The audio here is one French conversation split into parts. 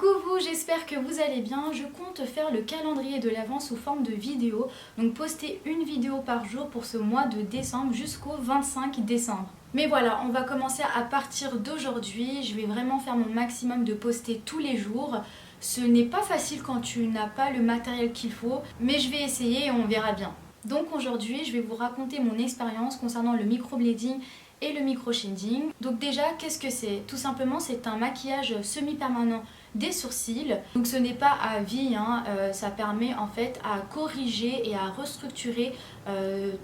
Coucou vous, j'espère que vous allez bien. Je compte faire le calendrier de l'Avent sous forme de vidéo. Donc poster une vidéo par jour pour ce mois de décembre jusqu'au 25 décembre. Mais voilà, on va commencer à partir d'aujourd'hui. Je vais vraiment faire mon maximum de poster tous les jours. Ce n'est pas facile quand tu n'as pas le matériel qu'il faut, mais je vais essayer et on verra bien. Donc aujourd'hui, je vais vous raconter mon expérience concernant le microblading et le micro-shading. Donc déjà, qu'est-ce que c'est? Tout simplement, c'est un maquillage semi-permanent des sourcils. Donc ce n'est pas à vie, ça permet en fait à corriger et à restructurer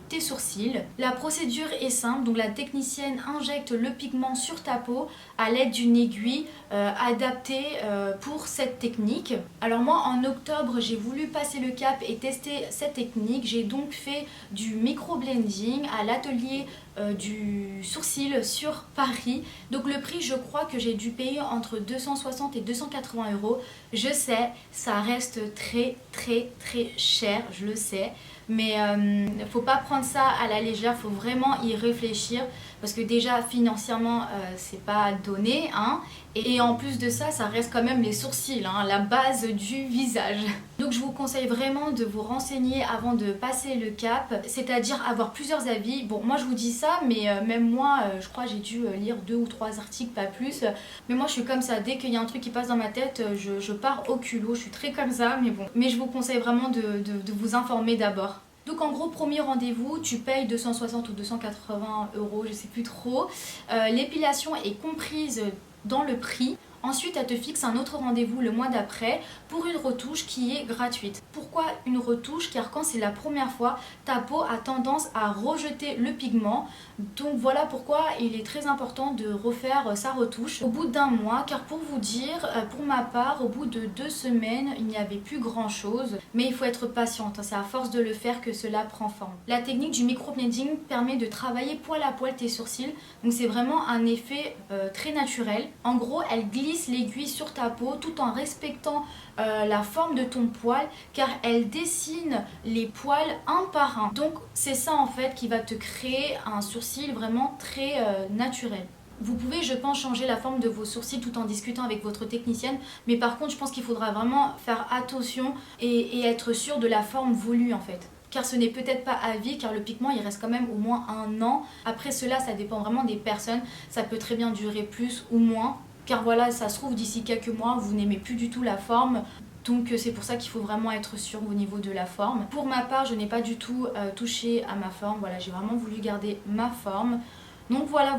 tes sourcils. La procédure est simple, donc la technicienne injecte le pigment sur ta peau à l'aide d'une aiguille adaptée pour cette technique. Alors moi en octobre j'ai voulu passer le cap et tester cette technique. J'ai donc fait du micro-blending à l'atelier du sourcil sur Paris. Donc le prix, je crois que j'ai dû payer entre 260 et 280 €. Je sais, ça reste très cher, je le sais. Mais faut pas prendre ça à la légère, faut vraiment y réfléchir. Parce que déjà financièrement c'est pas donné, et en plus de ça, ça reste quand même les sourcils, la base du visage. Donc je vous conseille vraiment de vous renseigner avant de passer le cap, c'est-à-dire avoir plusieurs avis. Bon, moi je vous dis ça, mais même moi, je crois j'ai dû lire 2 ou 3 articles, pas plus. Mais moi je suis comme ça, dès qu'il y a un truc qui passe dans ma tête, je pars au culot, je suis très comme ça, mais bon. Mais je vous conseille vraiment de vous informer d'abord. Donc en gros, premier rendez-vous, tu payes 260 ou 280 €, je sais plus trop. L'épilation est comprise dans le prix. Ensuite, elle te fixe un autre rendez-vous le mois d'après pour une retouche qui est gratuite. Pourquoi une retouche? Car quand c'est la première fois, ta peau a tendance à rejeter le pigment. Donc voilà pourquoi il est très important de refaire sa retouche au bout d'un mois. Car pour vous dire, pour ma part, au bout de 2 semaines, il n'y avait plus grand chose. Mais il faut être patiente, c'est à force de le faire que cela prend forme. La technique du microblading permet de travailler poil à poil tes sourcils. Donc c'est vraiment un effet très naturel. En gros, elle glisse l'aiguille sur ta peau tout en respectant la forme de ton poil, car elle dessine les poils un par un. Donc c'est ça en fait qui va te créer un sourcil vraiment très naturel. Vous pouvez, je pense, changer la forme de vos sourcils tout en discutant avec votre technicienne, mais par contre je pense qu'il faudra vraiment faire attention et être sûr de la forme voulue en fait. Car ce n'est peut-être pas à vie, car le pigment il reste quand même au moins 1 an. Après cela, ça dépend vraiment des personnes, ça peut très bien durer plus ou moins. Car voilà, ça se trouve d'ici quelques mois, vous n'aimez plus du tout la forme. Donc c'est pour ça qu'il faut vraiment être sûr au niveau de la forme. Pour ma part, je n'ai pas du tout touché à ma forme. Voilà, j'ai vraiment voulu garder ma forme. Donc voilà.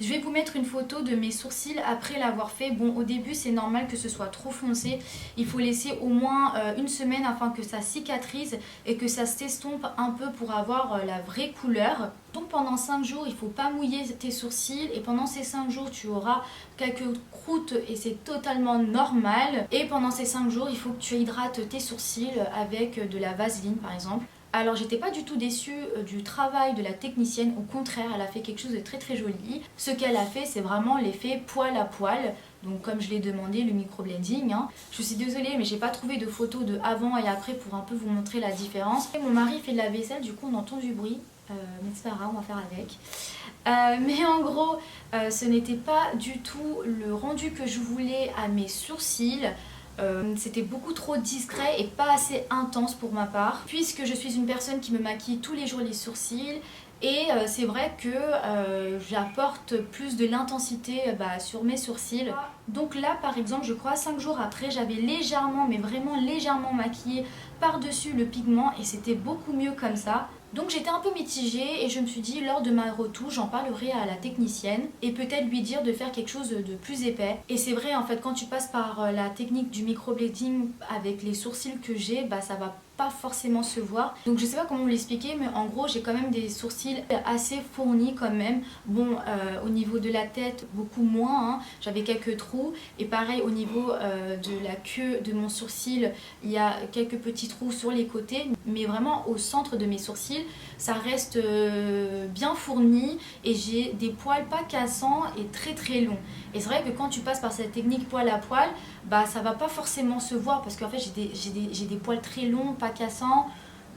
Je vais vous mettre une photo de mes sourcils après l'avoir fait. Bon, au début c'est normal que ce soit trop foncé. Il faut laisser au moins 1 semaine afin que ça cicatrise et que ça s'estompe un peu pour avoir la vraie couleur. Donc pendant 5 jours, il ne faut pas mouiller tes sourcils, et pendant ces 5 jours, tu auras quelques croûtes et c'est totalement normal. Et pendant ces 5 jours, il faut que tu hydrates tes sourcils avec de la vaseline par exemple. Alors j'étais pas du tout déçue du travail de la technicienne, au contraire, elle a fait quelque chose de très joli. Ce qu'elle a fait, c'est vraiment l'effet poil à poil. Donc comme je l'ai demandé, le microblending. Je suis désolée, mais j'ai pas trouvé de photos de avant et après pour un peu vous montrer la différence. Et mon mari fait de la vaisselle, du coup on entend du bruit. Mais c'est pas grave, on va faire avec. Mais en gros, ce n'était pas du tout le rendu que je voulais à mes sourcils. C'était beaucoup trop discret et pas assez intense pour ma part, puisque je suis une personne qui me maquille tous les jours les sourcils. Et c'est vrai que j'apporte plus de l'intensité sur mes sourcils. Donc là par exemple, je crois 5 jours après, j'avais légèrement, mais vraiment légèrement maquillé par-dessus le pigment et c'était beaucoup mieux comme ça. Donc j'étais un peu mitigée et je me suis dit, lors de ma retouche, j'en parlerai à la technicienne et peut-être lui dire de faire quelque chose de plus épais. Et c'est vrai en fait, quand tu passes par la technique du microblading avec les sourcils que j'ai, ça va pas forcément se voir. Donc je sais pas comment vous l'expliquer, mais en gros j'ai quand même des sourcils assez fournis quand même. Bon, au niveau de la tête beaucoup moins, j'avais quelques trous, et pareil au niveau de la queue de mon sourcil, il y a quelques petits trous sur les côtés, mais vraiment au centre de mes sourcils ça reste bien fourni et j'ai des poils pas cassants et très longs. Et c'est vrai que quand tu passes par cette technique poil à poil, ça va pas forcément se voir, parce qu'en fait j'ai des poils très longs, pas cassants,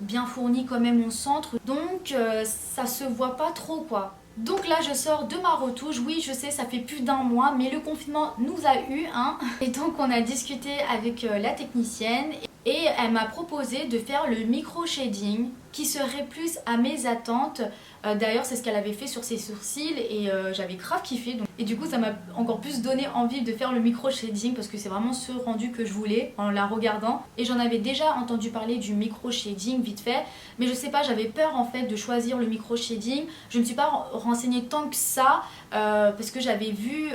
bien fournis quand même au centre, donc ça se voit pas trop quoi. Donc là je sors de ma retouche, oui je sais ça fait plus d'un mois mais le confinement nous a eu hein. Et donc on a discuté avec la technicienne et elle m'a proposé de faire le micro shading qui serait plus à mes attentes. D'ailleurs c'est ce qu'elle avait fait sur ses sourcils et j'avais grave kiffé donc. Et du coup ça m'a encore plus donné envie de faire le micro shading parce que c'est vraiment ce rendu que je voulais en la regardant. Et j'en avais déjà entendu parler du micro shading vite fait, mais je sais pas, j'avais peur en fait de choisir le micro shading. Je ne me suis pas renseignée tant que ça parce que j'avais vu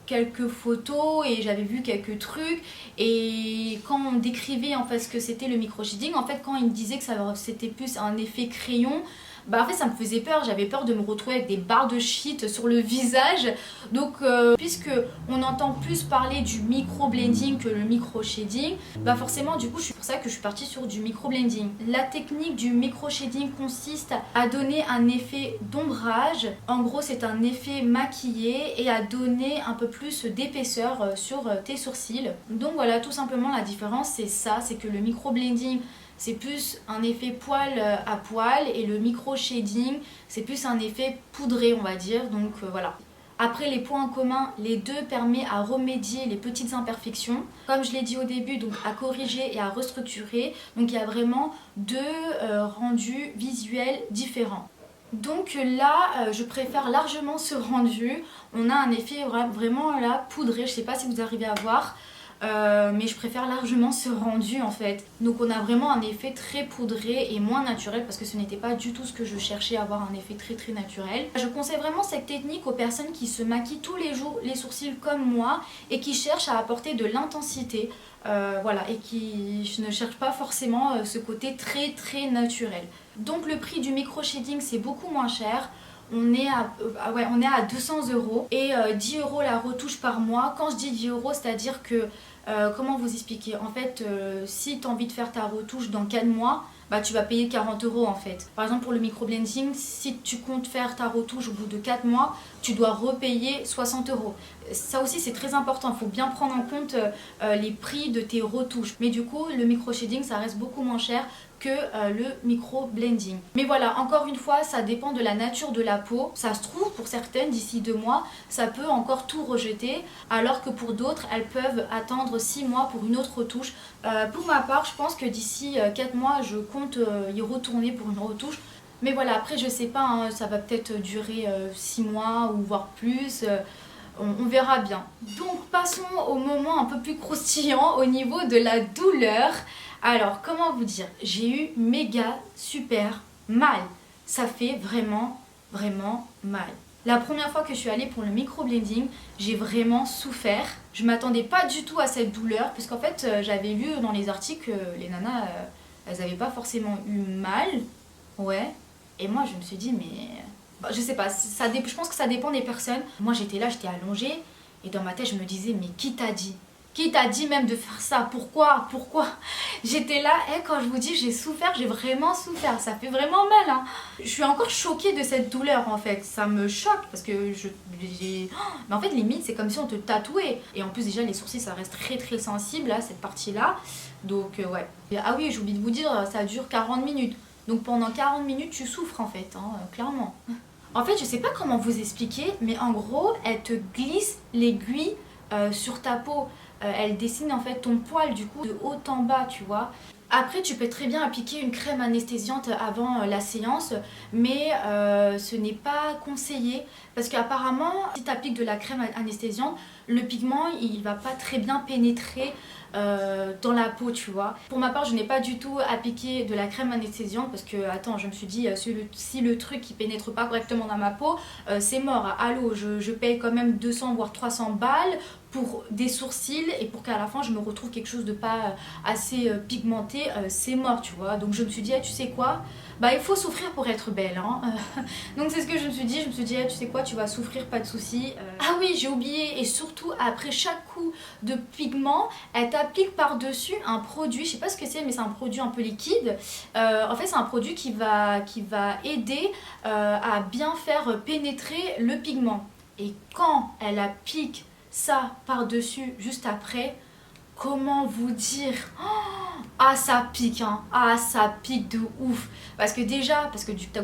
quelques photos et j'avais vu quelques trucs, et quand on décrivait en fait ce que c'était le micro shading, en fait quand ils me disaient que c'était plus un effet crayon, bah en fait ça me faisait peur, j'avais peur de me retrouver avec des barres de shit sur le visage. Donc puisque on entend plus parler du micro blending que le micro shading, bah forcément du coup c'est pour ça que je suis partie sur du micro blending. La technique du micro shading consiste à donner un effet d'ombrage, en gros c'est un effet maquillé, et à donner un peu plus d'épaisseur sur tes sourcils. Donc voilà, tout simplement la différence c'est ça, c'est que le micro blending c'est plus un effet poil à poil et le micro shading c'est plus un effet poudré on va dire. Donc voilà. Après les points communs, les deux permettent à remédier les petites imperfections. Comme je l'ai dit au début, donc à corriger et à restructurer. Donc il y a vraiment deux rendus visuels différents. Donc là, je préfère largement ce rendu. On a un effet vraiment là poudré, je sais pas si vous arrivez à voir. Mais je préfère largement ce rendu en fait. Donc on a vraiment un effet très poudré et moins naturel parce que ce n'était pas du tout ce que je cherchais, à avoir un effet très naturel. Je conseille vraiment cette technique aux personnes qui se maquillent tous les jours les sourcils comme moi et qui cherchent à apporter de l'intensité. Voilà, et qui ne cherchent pas forcément ce côté très naturel. Donc le prix du micro shading c'est beaucoup moins cher. On est à 200 € et 10 € la retouche par mois. Quand je dis 10 €, c'est-à-dire que, comment vous expliquer? En fait, si tu as envie de faire ta retouche dans 4 mois, bah, tu vas payer 40 € en fait. Par exemple pour le microblending, si tu comptes faire ta retouche au bout de 4 mois, tu dois repayer 60 €. Ça aussi c'est très important, il faut bien prendre en compte les prix de tes retouches. Mais du coup le micro shading ça reste beaucoup moins cher que le micro blending. Mais voilà, encore une fois, ça dépend de la nature de la peau. Ça se trouve, pour certaines, d'ici 2 mois, ça peut encore tout rejeter, alors que pour d'autres, elles peuvent attendre 6 mois pour une autre retouche. Pour ma part, je pense que d'ici 4 mois, je compte y retourner pour une retouche. Mais voilà, après, je sais pas, hein, ça va peut-être durer 6 mois ou voire plus. On verra bien. Donc passons au moment un peu plus croustillant au niveau de la douleur. Alors comment vous dire, j'ai eu méga super mal. Ça fait vraiment mal. La première fois que je suis allée pour le microblending, j'ai vraiment souffert. Je m'attendais pas du tout à cette douleur puisqu'en fait j'avais lu dans les articles que les nanas elles n'avaient pas forcément eu mal. Ouais. Et moi je me suis dit mais je sais pas, je pense que ça dépend des personnes. Moi j'étais là, j'étais allongée et dans ma tête je me disais mais qui t'a dit? Qui t'a dit même de faire ça? Pourquoi? J'étais là, quand je vous dis j'ai souffert, j'ai vraiment souffert, ça fait vraiment mal hein. Je suis encore choquée de cette douleur en fait, ça me choque parce que mais en fait limite c'est comme si on te tatouait. Et en plus déjà les sourcils ça reste très sensible là, cette partie là. Donc ouais. Ah oui, j'ai oublié de vous dire, ça dure 40 minutes. Donc pendant 40 minutes tu souffres en fait, hein, clairement. En fait je sais pas comment vous expliquer, mais en gros elle te glisse l'aiguille sur ta peau. Elle dessine en fait ton poil du coup de haut en bas, tu vois. Après tu peux très bien appliquer une crème anesthésiante avant la séance, mais ce n'est pas conseillé parce qu'apparemment si tu appliques de la crème anesthésiante, le pigment il va pas très bien pénétrer dans la peau, tu vois. Pour ma part je n'ai pas du tout appliqué de la crème anesthésiante parce que attends, je me suis dit si le truc qui pénètre pas correctement dans ma peau, c'est mort. Allô, je paye quand même 200 voire 300 balles pour des sourcils et pour qu'à la fin je me retrouve quelque chose de pas assez pigmenté, c'est mort, tu vois. Donc je me suis dit tu sais quoi, bah il faut souffrir pour être belle hein. Donc c'est ce que je me suis dit, tu sais quoi, tu vas souffrir, pas de soucis. Ah oui, j'ai oublié, et surtout après chaque coup de pigment elle t'applique par dessus un produit, je sais pas ce que c'est mais c'est un produit un peu liquide. En fait c'est un produit qui va aider à bien faire pénétrer le pigment. Et quand elle applique ça par dessus juste après, comment vous dire, ah ça pique hein, ah ça pique de ouf. Parce que déjà,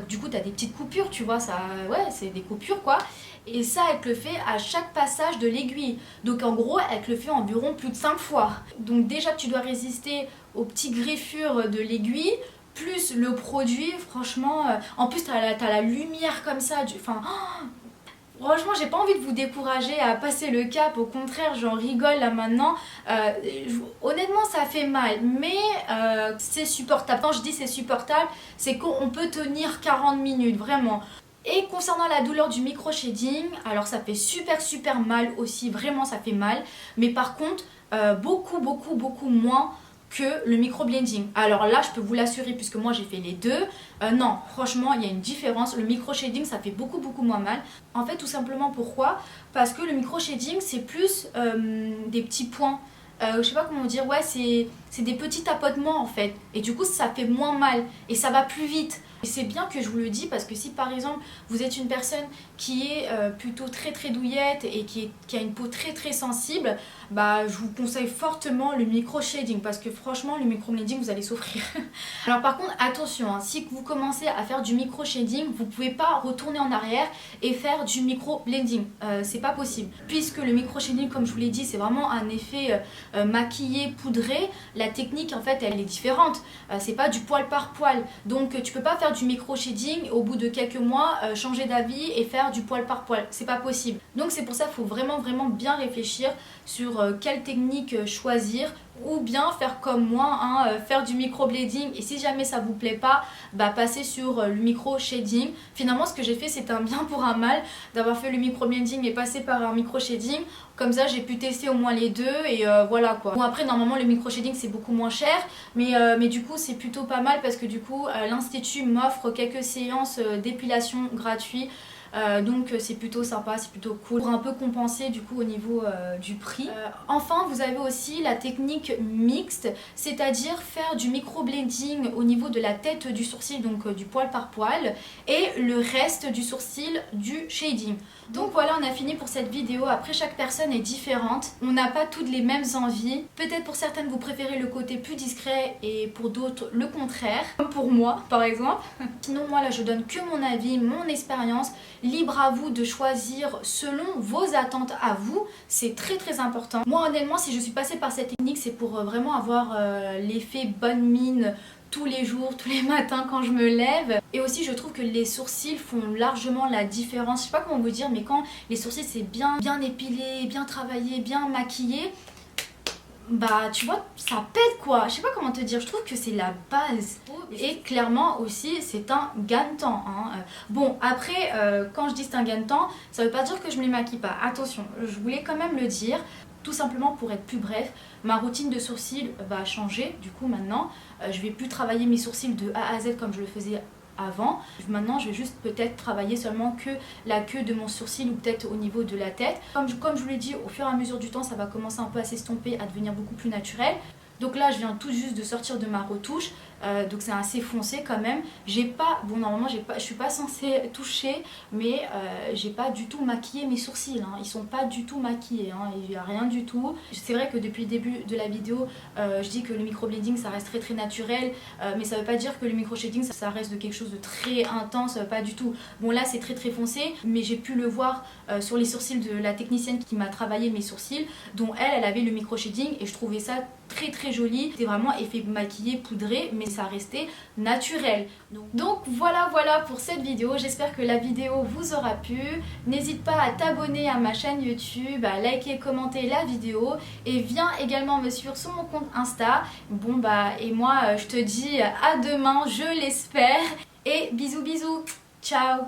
du coup t'as des petites coupures, tu vois, ça, ouais c'est des coupures quoi. Et ça elle te le fait à chaque passage de l'aiguille. Donc en gros elle te le fait environ plus de 5 fois. Donc déjà tu dois résister aux petites griffures de l'aiguille, plus le produit, franchement, en plus t'as la lumière comme ça, enfin... Franchement, j'ai pas envie de vous décourager à passer le cap, au contraire, j'en rigole là maintenant. Honnêtement, ça fait mal, mais c'est supportable. Quand je dis c'est supportable, c'est qu'on peut tenir 40 minutes, vraiment. Et concernant la douleur du micro shading, alors ça fait super mal aussi, vraiment ça fait mal. Mais par contre, beaucoup moins que le micro-blending. Alors là, je peux vous l'assurer puisque moi j'ai fait les deux. Non, franchement, il y a une différence. Le micro-shading, ça fait beaucoup moins mal. En fait, tout simplement pourquoi? Parce que le micro-shading, c'est plus des petits points. Je sais pas comment dire, ouais, c'est des petits tapotements en fait. Et du coup, ça fait moins mal et ça va plus vite. Et c'est bien que je vous le dis parce que si par exemple vous êtes une personne qui est plutôt très douillette et qui a une peau très sensible, bah je vous conseille fortement le micro shading parce que franchement le micro blending vous allez souffrir. Alors par contre attention, hein, si vous commencez à faire du micro shading, vous pouvez pas retourner en arrière et faire du micro blending, c'est pas possible. Puisque le micro shading, comme je vous l'ai dit, c'est vraiment un effet maquillé, poudré. La technique en fait elle est différente, c'est pas du poil par poil, donc tu peux pas faire du micro shading au bout de quelques mois changer d'avis et faire du poil par poil, c'est pas possible. Donc c'est pour ça qu'il faut vraiment bien réfléchir sur quelle technique choisir, ou bien faire comme moi, hein, faire du micro blending, et si jamais ça vous plaît pas, bah passer sur le micro shading. Finalement ce que j'ai fait c'est un bien pour un mal d'avoir fait le micro blending et passer par un micro shading, comme ça j'ai pu tester au moins les deux et voilà quoi. Bon après normalement le micro shading c'est beaucoup moins cher, mais du coup c'est plutôt pas mal parce que du coup l'institut m'offre quelques séances d'épilation gratuites. Donc c'est plutôt sympa, c'est plutôt cool pour un peu compenser du coup au niveau du prix. Enfin vous avez aussi la technique mixte, c'est-à-dire faire du micro-blending au niveau de la tête du sourcil, donc du poil par poil, et le reste du sourcil du shading. Donc voilà, on a fini pour cette vidéo. Après chaque personne est différente, on n'a pas toutes les mêmes envies. Peut-être pour certaines vous préférez le côté plus discret et pour d'autres le contraire, comme pour moi par exemple. Sinon moi là je donne que mon avis, mon expérience. Libre à vous de choisir selon vos attentes à vous, c'est très important. Moi honnêtement si je suis passée par cette technique c'est pour vraiment avoir l'effet bonne mine tous les jours, tous les matins quand je me lève. Et aussi je trouve que les sourcils font largement la différence. Je sais pas comment vous dire, mais quand les sourcils c'est bien épilé, bien travaillé, bien maquillé, bah tu vois ça pète quoi, je sais pas comment te dire, je trouve que c'est la base. Et clairement aussi c'est un gain de temps hein. Bon après quand je dis c'est un gain de temps, ça veut pas dire que je me les maquille pas, attention, je voulais quand même le dire. Tout simplement pour être plus bref, ma routine de sourcils va changer. Du coup maintenant je vais plus travailler mes sourcils de A à Z comme je le faisais avant. Maintenant je vais juste peut-être travailler seulement que la queue de mon sourcil ou peut-être au niveau de la tête. Comme je vous l'ai dit, au fur et à mesure du temps ça va commencer un peu à s'estomper, à devenir beaucoup plus naturel. Donc là je viens tout juste de sortir de ma retouche, donc c'est assez foncé quand même. J'ai pas, bon normalement je suis pas censée toucher, mais j'ai pas du tout maquillé mes sourcils, hein. Ils sont pas du tout maquillés, hein. Il y a rien du tout. C'est vrai que depuis le début de la vidéo je dis que le micro-blending ça reste très naturel, mais ça veut pas dire que le micro-shading ça reste de quelque chose de très intense, pas du tout. Bon là c'est très foncé, mais j'ai pu le voir sur les sourcils de la technicienne qui m'a travaillé mes sourcils, dont elle avait le micro-shading et je trouvais ça très joli. C'était vraiment effet maquillé, poudré, mais ça restait naturel. Donc voilà pour cette vidéo. J'espère que la vidéo vous aura plu. N'hésite pas à t'abonner à ma chaîne YouTube, à liker et commenter la vidéo, et viens également me suivre sur mon compte Insta. Bon bah et moi je te dis à demain, je l'espère, et bisous, ciao.